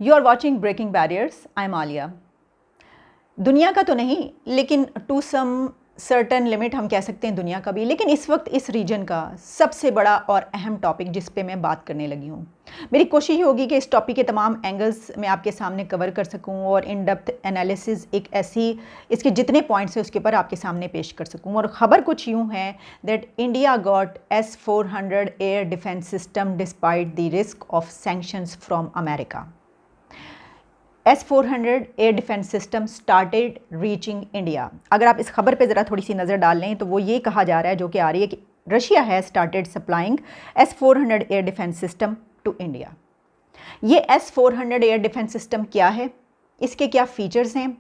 You are watching breaking barriers. I am Alia. दुनिया का तो नहीं, लेकिन टू सम सर्टन लिमिट हम कह सकते हैं दुनिया का भी, लेकिन इस वक्त इस रीजन का सबसे बड़ा और अहम टॉपिक जिस पे मैं बात करने लगी हूँ। मेरी कोशिश होगी कि इस टॉपिक के तमाम एंगल्स मैं आपके सामने कवर कर सकूँ और इन डेप्थ एनालिसिस एक ऐसी इसके जितने पॉइंट्स हैं उसके ऊपर आपके सामने पेश कर सकूँ। और ख़बर कुछ यूँ है that India got S-400 air defence system despite the risk of sanctions from America. S-400 air defence system started reaching India. अगर आप इस खबर पे ज़रा थोड़ी सी नज़र डाल लें तो वो ये कहा जा रहा है, जो कि आ रही है, कि रशिया है started supplying S-400 air defence system to India. ये S-400 एयर डिफेंस सिस्टम क्या है, इसके क्या फ़ीचर्स हैं,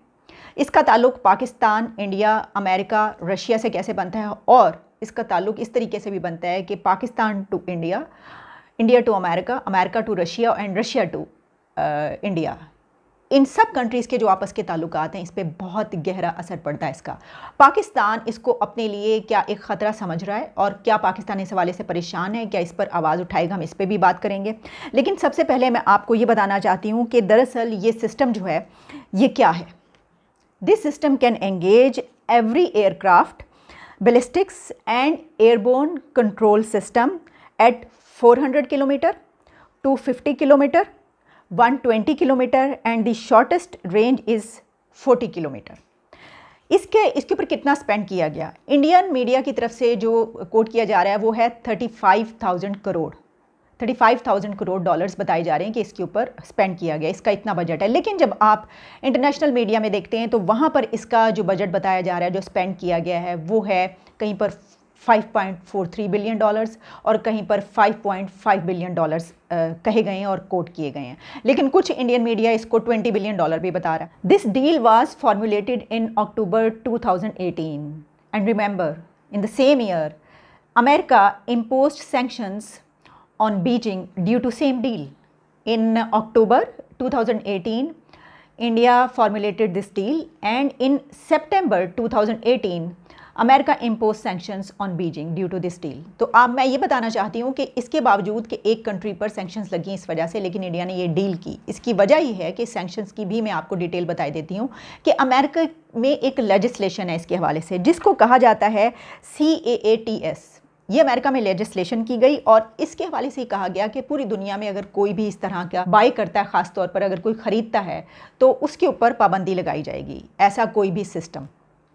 इसका ताल्लुक़ पाकिस्तान, इंडिया, अमेरिका, रशिया से कैसे बनता है, और इसका ताल्लुक़ इस तरीके से भी बनता है कि Pakistan to India, India to America, America to Russia and Russia to India. इन सब कंट्रीज़ के जो आपस के ताल्लुकात हैं, इस पर बहुत गहरा असर पड़ता है इसका। पाकिस्तान इसको अपने लिए क्या एक ख़तरा समझ रहा है और क्या पाकिस्तान इस हवाले से परेशान है, क्या इस पर आवाज़ उठाएगा, हम इस पर भी बात करेंगे। लेकिन सबसे पहले मैं आपको ये बताना चाहती हूँ कि दरअसल ये सिस्टम जो है ये क्या है। This system can engage every aircraft, ballistics and airborne control system eight 400 kilometre, 250 kilometre, 120 kilometre and the shortest range is 40 kilometre. इसके ऊपर कितना स्पेंड किया गया, इंडियन मीडिया की तरफ से जो कोट किया जा रहा है वो है 35,000 करोड़ डॉलर्स बताए जा रहे हैं कि इसके ऊपर स्पेंड किया गया, इसका इतना बजट है। लेकिन जब आप इंटरनेशनल मीडिया में देखते हैं तो वहाँ पर इसका जो बजट बताया जा रहा है, जो स्पेंड किया गया है, वो है कहीं पर $5.43 बिलियन और कहीं पर $5.5 बिलियन कहे गए हैं और कोट किए गए हैं। लेकिन कुछ इंडियन मीडिया इसको $20 बिलियन भी बता रहा है। This deal was formulated in October 2018 and remember in the same year America imposed sanctions on Beijing due to same deal. In October 2018 India formulated this deal and in September 2018 America impose sanctions on Beijing due to this deal. तो अब मैं ये बताना चाहती हूँ कि इसके बावजूद कि एक कंट्री पर सैंक्शंस लगी इस वजह से, लेकिन इंडिया ने ये डील की। इसकी वजह ये है कि सैंक्शंस की भी मैं आपको डिटेल बता देती हूँ कि अमेरिका में एक लेजिस्लेशन है इसके हवाले से जिसको कहा जाता है CAATS। ये अमेरिका में लेजिस्लेशन की गई और इसके हवाले से कहा गया कि पूरी दुनिया में अगर कोई भी इस तरह का बाई करता है, ख़ास तौर पर अगर कोई ख़रीदता है, तो उसके ऊपर पाबंदी लगाई जाएगी, ऐसा कोई भी सिस्टम।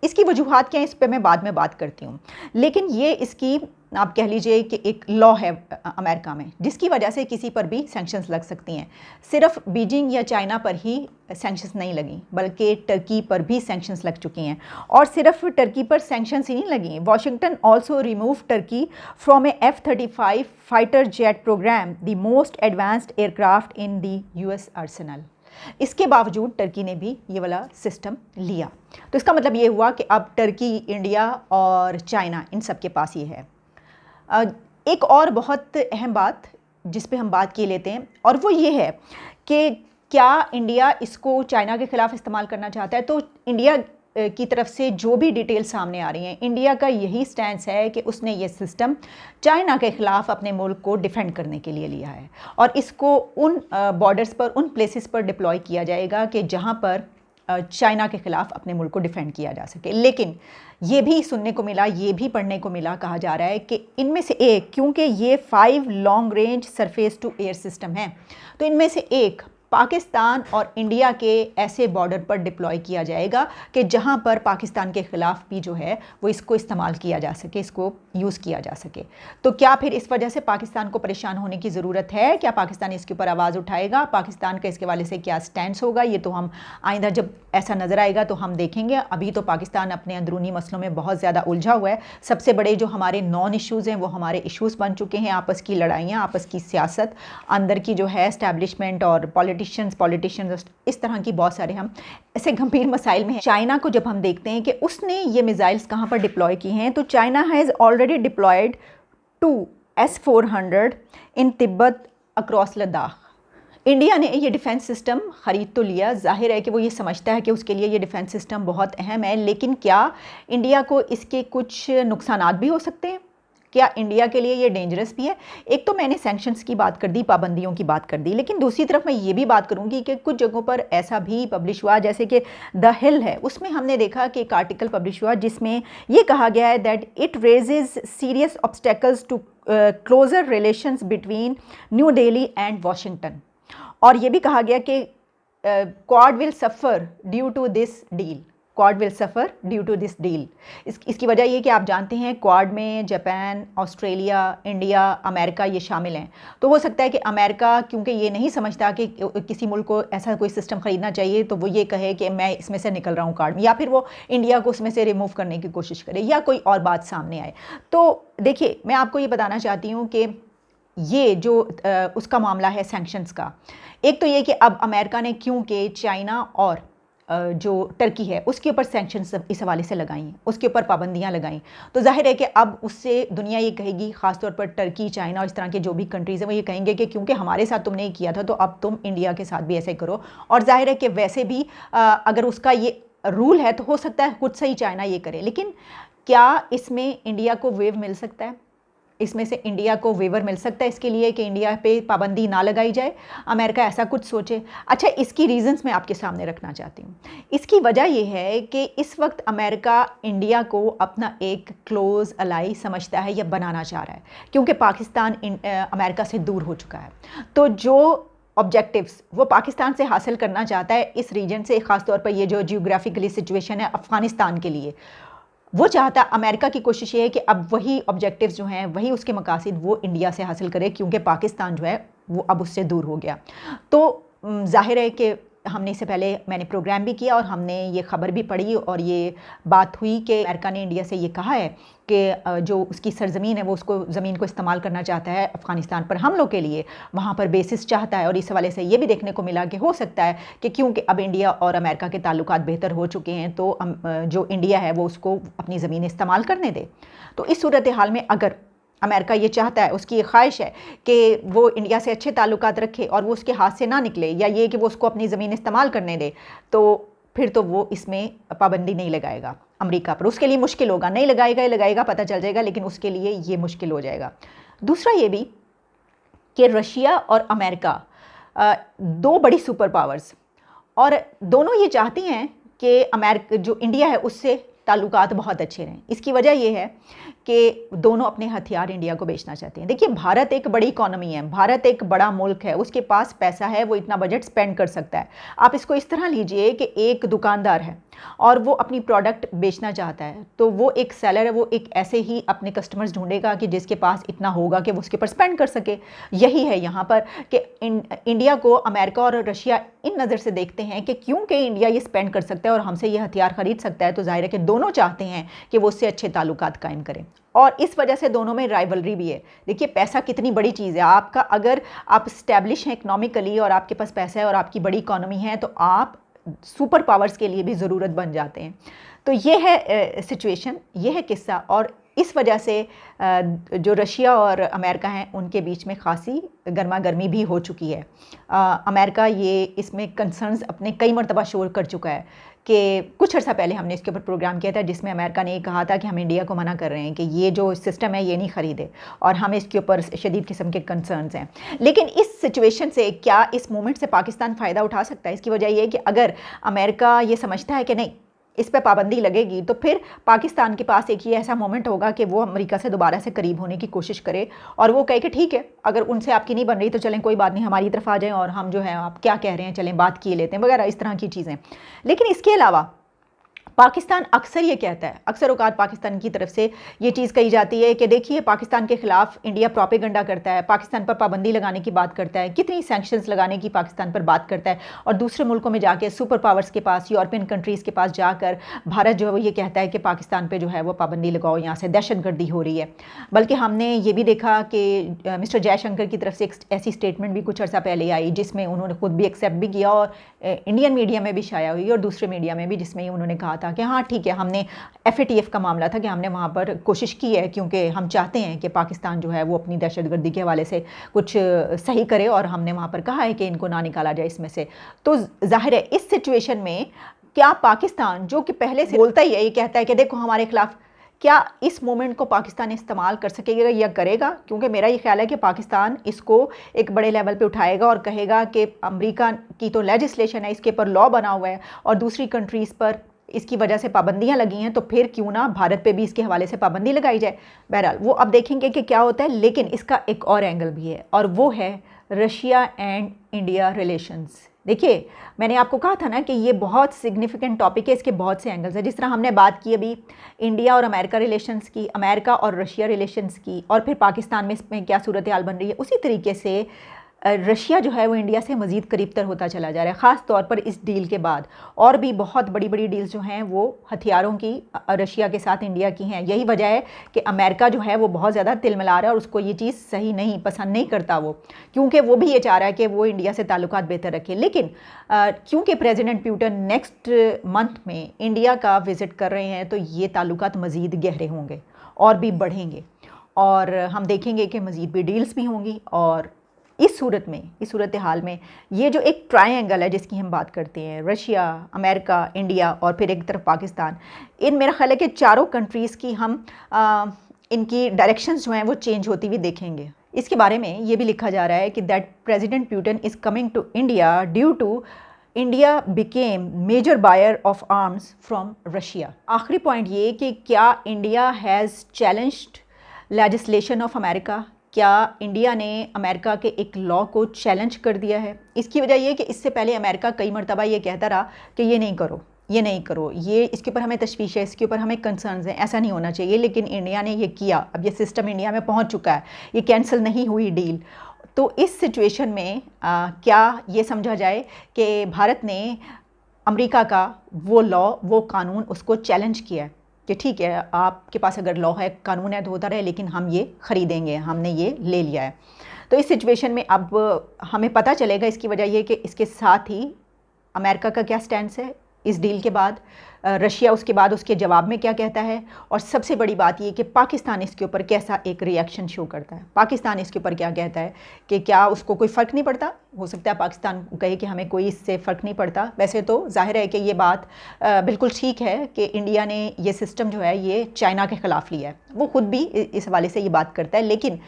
इसकी वजूहात क्या है, इस पे मैं बाद में बात करती हूँ। लेकिन ये इसकी आप कह लीजिए कि एक लॉ है अमेरिका में, जिसकी वजह से किसी पर भी सैंक्शंस लग सकती हैं। सिर्फ बीजिंग या चाइना पर ही सैंक्शंस नहीं लगी, बल्कि टर्की पर भी सैंक्शंस लग चुकी हैं। और सिर्फ टर्की पर सैंक्शंस ही नहीं लगी, Washington also remove Turkey from a F-35 fighter jet programme, the most advanced aircraft in the US arsenal. इसके बावजूद टर्की ने भी ये वाला सिस्टम लिया। तो इसका मतलब ये हुआ कि अब टर्की, इंडिया और चाइना, इन सब के पास ये है। एक और बहुत अहम बात जिस पे हम बात किए लेते हैं, और वो ये है कि क्या इंडिया इसको चाइना के ख़िलाफ़ इस्तेमाल करना चाहता है। तो इंडिया की तरफ से जो भी डिटेल सामने आ रही हैं, इंडिया का यही स्टैंस है कि उसने ये सिस्टम चाइना के ख़िलाफ़ अपने मुल्क को डिफेंड करने के लिए लिया है और इसको उन बॉर्डर्स पर, उन प्लेसेस पर डिप्लॉय किया जाएगा कि जहाँ पर चाइना के ख़िलाफ़ अपने मुल्क को डिफेंड किया जा सके। लेकिन ये भी सुनने को मिला, ये भी पढ़ने को मिला, कहा जा रहा है कि इनमें से एक, क्योंकि ये 5 long range surface to air system है, तो इनमें से एक पाकिस्तान और इंडिया के ऐसे बॉर्डर पर डिप्लॉय किया जाएगा कि जहां पर पाकिस्तान के ख़िलाफ़ भी जो है वो इसको इस्तेमाल किया जा सके, इसको यूज़ किया जा सके। तो क्या फिर इस वजह से पाकिस्तान को परेशान होने की ज़रूरत है? क्या पाकिस्तान इसके ऊपर आवाज़ उठाएगा? पाकिस्तान का इसके वाले से क्या स्टैंड होगा? ये तो हम आइंदा जब ऐसा नज़र आएगा तो हम देखेंगे। अभी तो पाकिस्तान अपने अंदरूनी मसलों में बहुत ज़्यादा उलझा हुआ है। सबसे बड़े जो हमारे नॉन इशूज़ हैं वो हमारे इशूज़ बन चुके हैं, आपस की लड़ाइयाँ, आपस की सियासत, अंदर की जो है एस्टैब्लिशमेंट और पॉलिटिशियंस, इस तरह की बहुत सारे हम ऐसे गंभीर मसाइल में हैं। चाइना को जब हम देखते हैं कि उसने ये मिसाइल्स कहाँ पर डिप्लॉय की हैं, तो China has already deployed 2 S-400 in Tibet across Ladakh. India ने ये डिफेंस सिस्टम ख़रीद तो लिया, जाहिर है कि वो ये समझता है कि उसके लिए ये डिफेंस सिस्टम बहुत अहम है, लेकिन क्या इंडिया को इसके कुछ नुकसानात भी हो सकते हैं? क्या इंडिया के लिए ये डेंजरस भी है? एक तो मैंने सैंक्शंस की बात कर दी, पाबंदियों की बात कर दी, लेकिन दूसरी तरफ मैं ये भी बात करूंगी कि कुछ जगहों पर ऐसा भी पब्लिश हुआ, जैसे कि द हिल है, उसमें हमने देखा कि एक आर्टिकल पब्लिश हुआ जिसमें ये कहा गया है that it raises serious obstacles to closer relations between New Delhi and Washington. और ये भी कहा गया कि Quad will suffer due to this deal, Quad will suffer due to this deal. इसकी वजह ये कि आप जानते हैं क्वाड में जापान, ऑस्ट्रेलिया, इंडिया, अमेरिका ये शामिल हैं। तो हो सकता है कि अमेरिका क्योंकि ये नहीं समझता कि किसी मुल्क को ऐसा कोई सिस्टम ख़रीदना चाहिए, तो वो ये कहे कि मैं इसमें से निकल रहा हूँ कार्ड में, या फिर वो इंडिया को उसमें से रिमूव करने की कोशिश करे, या कोई और बात सामने आए। तो देखिए, मैं आपको ये बताना चाहती हूँ कि ये जो उसका मामला है सैंक्शंस का, एक तो ये कि अब अमेरिका ने क्योंकि चाइना और जो टर्की है उसके ऊपर सैंक्शंस इस हवाले से लगाई, उसके ऊपर पाबंदियां लगाई, तो जाहिर है कि अब उससे दुनिया ये कहेगी, ख़ासतौर पर टर्की, चाइना और इस तरह के जो भी कंट्रीज़ हैं वो ये कहेंगे कि क्योंकि हमारे साथ तुमने ये किया था तो अब तुम इंडिया के साथ भी ऐसे करो। और जाहिर है कि वैसे भी अगर उसका ये रूल है तो हो सकता है खुद से ही चाइना ये करे, लेकिन क्या इसमें इंडिया को वेव मिल सकता है? इसमें से इंडिया को वेवर मिल सकता है इसके लिए कि इंडिया पे पाबंदी ना लगाई जाए? अमेरिका ऐसा कुछ सोचे? अच्छा, इसकी रीजंस मैं आपके सामने रखना चाहती हूँ। इसकी वजह यह है कि इस वक्त अमेरिका इंडिया को अपना एक क्लोज अलाई समझता है या बनाना चाह रहा है, क्योंकि पाकिस्तान अमेरिका से दूर हो चुका है। तो जो ऑब्जेक्टिव्स वो पाकिस्तान से हासिल करना चाहता है इस रीजन से, ख़ासतौर पर ये जो जियोग्राफिकली सिचुएशन है अफ़गानिस्तान के लिए, वो चाहता, अमेरिका की कोशिश ये है कि अब वही ऑब्जेक्टिव्स जो हैं, वही उसके मकासद वो इंडिया से हासिल करे, क्योंकि पाकिस्तान जो है वो अब उससे दूर हो गया। तो जाहिर है कि हमने इससे पहले मैंने प्रोग्राम भी किया और हमने ये ख़बर भी पढ़ी और ये बात हुई कि अमेरिका ने इंडिया से ये कहा है कि जो उसकी सरज़मीन है वो उसको ज़मीन को इस्तेमाल करना चाहता है अफ़गानिस्तान पर हमलों के लिए, वहाँ पर बेसिस चाहता है। और इस हवाले से ये भी देखने को मिला कि हो सकता है कि क्योंकि अब इंडिया और अमेरिका के ताल्लुकात बेहतर हो चुके हैं तो जो इंडिया है वो उसको अपनी ज़मीन इस्तेमाल करने दे। तो इस सूरत हाल में अगर अमेरिका ये चाहता है, उसकी ये ख्वाहिश है कि वो इंडिया से अच्छे ताल्लुकात रखे और वो उसके हाथ से ना निकले, या ये कि वो उसको अपनी ज़मीन इस्तेमाल करने दे, तो फिर तो वो इसमें पाबंदी नहीं लगाएगा अमेरिका पर। उसके लिए मुश्किल होगा, नहीं लगाएगा पता चल जाएगा, लेकिन उसके लिए ये मुश्किल हो जाएगा। दूसरा ये भी कि रशिया और अमेरिका दो बड़ी सुपर पावर्स, और दोनों ये चाहती हैं कि अमेरिका जो इंडिया है उससे ताल्लुकात बहुत अच्छे रहें। इसकी वजह यह है कि दोनों अपने हथियार इंडिया को बेचना चाहते हैं। देखिए, भारत एक बड़ी इकॉनमी है, भारत एक बड़ा मुल्क है, उसके पास पैसा है, वो इतना बजट स्पेंड कर सकता है। आप इसको इस तरह लीजिए कि एक दुकानदार है और वो अपनी प्रोडक्ट बेचना चाहता है, तो वो एक सेलर है, वो एक ऐसे ही अपने कस्टमर्स ढूंढेगा कि जिसके पास इतना होगा कि वो उसके ऊपर स्पेंड कर सके। यही है यहाँ पर कि इंडिया को अमेरिका और रशिया इन नज़र से देखते हैं कि क्योंकि इंडिया ये स्पेंड कर सकता है और हमसे ये हथियार ख़रीद सकता है, तो जाहिर है कि दोनों चाहते हैं कि वो उससे अच्छे ताल्लुकात कायम करें। और इस वजह से दोनों में राइवलरी भी है। देखिए, पैसा कितनी बड़ी चीज़ है आपका, अगर आप स्टैब्लिश हैं इकनॉमिकली और आपके पास पैसा है और आपकी बड़ी इकॉनमी है, तो आप सुपर पावर्स के लिए भी ज़रूरत बन जाते हैं। तो ये है सिचुएशन, ये है किस्सा। और इस वजह से जो रशिया और अमेरिका हैं उनके बीच में ख़ासी गर्मा गर्मी भी हो चुकी है। अमेरिका ये इसमें कंसर्न्स अपने कई मरतबा शोर कर चुका है कि कुछ अर्सा पहले हमने इसके ऊपर प्रोग्राम किया था जिसमें अमेरिका ने ये कहा था कि हम इंडिया को मना कर रहे हैं कि ये जो सिस्टम है ये नहीं ख़रीदे, और हमें इसके ऊपर शदीद किस्म के कंसर्न्स हैं। लेकिन इस सिचुएशन से क्या इस मोमेंट से पाकिस्तान फ़ायदा उठा सकता है? इसकी वजह यह है कि अगर अमेरिका ये समझता है कि नहीं इस पर पाबंदी लगेगी, तो फिर पाकिस्तान के पास एक ही ऐसा मोमेंट होगा कि वो अमेरिका से दोबारा से करीब होने की कोशिश करे और वो कहे कि ठीक है, अगर उनसे आपकी नहीं बन रही तो चलें, कोई बात नहीं, हमारी तरफ आ जाएं और हम जो है आप क्या कह रहे हैं चलें बात किए लेते हैं वगैरह, इस तरह की चीज़ें। लेकिन इसके अलावा पाकिस्तान अक्सर ये कहता है, अक्सर औकात पाकिस्तान की तरफ से ये चीज़ कही जाती है कि देखिए पाकिस्तान के ख़िलाफ़ इंडिया प्रोपेगेंडा करता है, पाकिस्तान पर पाबंदी लगाने की बात करता है, कितनी सैंक्शंस लगाने की पाकिस्तान पर बात करता है, और दूसरे मुल्कों में जाके सुपर पावर्स के पास, यूरोपियन कंट्रीज़ के पास जाकर भारत जो है वो ये कहता है कि पाकिस्तान पर जो है वो पाबंदी लगाओ, यहाँ से दहशतगर्दी हो रही है। बल्कि हमने ये भी देखा कि मिस्टर जयशंकर की तरफ से एक ऐसी स्टेटमेंट भी कुछ अर्सा पहले आई जिसमें उन्होंने खुद भी एक्सेप्ट भी किया और इंडियन मीडिया में भी शाया हुई और दूसरे मीडिया में भी, जिसमें उन्होंने कहा था कि हाँ ठीक है, हमने FATF का मामला था कि हमने वहाँ पर कोशिश की है क्योंकि हम चाहते हैं कि पाकिस्तान जो है वो अपनी दहशतगर्दी के हवाले से कुछ सही करे, और हमने वहाँ पर कहा है कि इनको ना निकाला जाए इसमें से। तो जाहिर है इस सिचुएशन में क्या पाकिस्तान जो कि पहले से बोलता ही है, ये कहता है कि देखो हमारे खिलाफ, क्या इस मोमेंट को पाकिस्तान इस्तेमाल कर सकेगा या करेगा? क्योंकि मेरा ये ख्याल है कि पाकिस्तान इसको एक बड़े लेवल पे उठाएगा और कहेगा कि अमेरिका की तो लेजिस्लेशन है, इसके ऊपर लॉ बना हुआ है और दूसरी कंट्रीज़ पर इसकी वजह से पाबंदियां लगी हैं, तो फिर क्यों ना भारत पे भी इसके हवाले से पाबंदी लगाई जाए। बहरहाल वो अब देखेंगे कि क्या होता है। लेकिन इसका एक और एंगल भी है और वो है रशिया एंड इंडिया रिलेशंस। देखिए, मैंने आपको कहा था ना कि ये बहुत सिग्निफिकेंट टॉपिक है, इसके बहुत से एंगल्स हैं। जिस तरह हमने बात की अभी इंडिया और अमेरिका रिलेशंस की, अमेरिका और रशिया रिलेशंस की, और फिर पाकिस्तान में इसमें क्या सूरत हाल बन रही है, उसी तरीके से रशिया जो है वो इंडिया से मज़ीद करीब तर होता चला जा रहा है, ख़ास तौर पर इस डील के बाद। और भी बहुत बड़ी बड़ी डील्स जो हैं वो हथियारों की रशिया के साथ इंडिया की हैं। यही वजह है कि अमेरिका जो है वो बहुत ज़्यादा तिलमिला रहा है और उसको ये चीज़ सही नहीं, पसंद नहीं करता वो, क्योंकि वो भी ये चाह रहा है कि वो इंडिया से ताल्लुकात बेहतर रखे। लेकिन क्योंकि प्रेसिडेंट पुतिन नेक्स्ट मंथ में इंडिया का विज़िट कर रहे हैं, तो ये ताल्लुकात मज़ीद गहरे होंगे और भी बढ़ेंगे और हम देखेंगे कि मज़ीद भी डील्स भी होंगी। और इस सूरत हाल में ये जो एक ट्रायंगल है जिसकी हम बात करते हैं, रशिया, अमेरिका, इंडिया और फिर एक तरफ पाकिस्तान, इन मेरा ख्याल है कि चारों कंट्रीज़ की हम इनकी डायरेक्शंस जो हैं वो चेंज होती हुई देखेंगे। इसके बारे में ये भी लिखा जा रहा है कि that President Putin is coming to India due to India became major buyer of arms from Russia. आखिरी पॉइंट ये कि क्या India has challenged legislation of America, क्या इंडिया ने अमेरिका के एक लॉ को चैलेंज कर दिया है। इसकी वजह यह कि इससे पहले अमेरिका कई मरतबा ये कहता रहा कि ये नहीं करो, ये नहीं करो, ये इसके ऊपर हमें तशवीश है, इसके ऊपर हमें कंसर्न्स हैं, ऐसा नहीं होना चाहिए। लेकिन इंडिया ने ये किया, अब ये सिस्टम इंडिया में पहुंच चुका है, ये कैंसिल नहीं हुई डील। तो इस सिचुएशन में क्या ये समझा जाए कि भारत ने अमेरिका का वो लॉ, वो कानून, उसको चैलेंज किया है कि ठीक है, आपके पास अगर लॉ है, कानून है तो होता रहे, लेकिन हम ये ख़रीदेंगे, हमने ये ले लिया है। तो इस सिचुएशन में अब हमें पता चलेगा। इसकी वजह यह कि इसके साथ ही अमेरिका का क्या स्टैंड है इस डील के बाद, रशिया उसके बाद उसके जवाब में क्या कहता है, और सबसे बड़ी बात ये कि पाकिस्तान इसके ऊपर कैसा एक रिएक्शन शो करता है। पाकिस्तान इसके ऊपर क्या कहता है कि क्या उसको कोई फ़र्क नहीं पड़ता। हो सकता है पाकिस्तान कहे कि हमें कोई इससे फ़र्क नहीं पड़ता। वैसे तो जाहिर है कि ये बात बिल्कुल ठीक है कि इंडिया ने ये सिस्टम जो है ये चाइना के ख़िलाफ़ लिया है, वो ख़ुद भी इस हवाले से ये बात करता है। लेकिन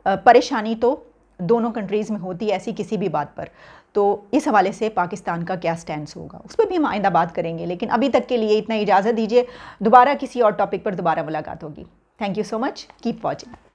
परेशानी तो दोनों कंट्रीज़ में होती है ऐसी किसी भी बात पर। तो इस हवाले से पाकिस्तान का क्या स्टैंड होगा उस पर भी हम आइंदा बात करेंगे। लेकिन अभी तक के लिए इतना इजाज़त दीजिए, दोबारा किसी और टॉपिक पर दोबारा मुलाकात होगी। Thank you so much, keep watching.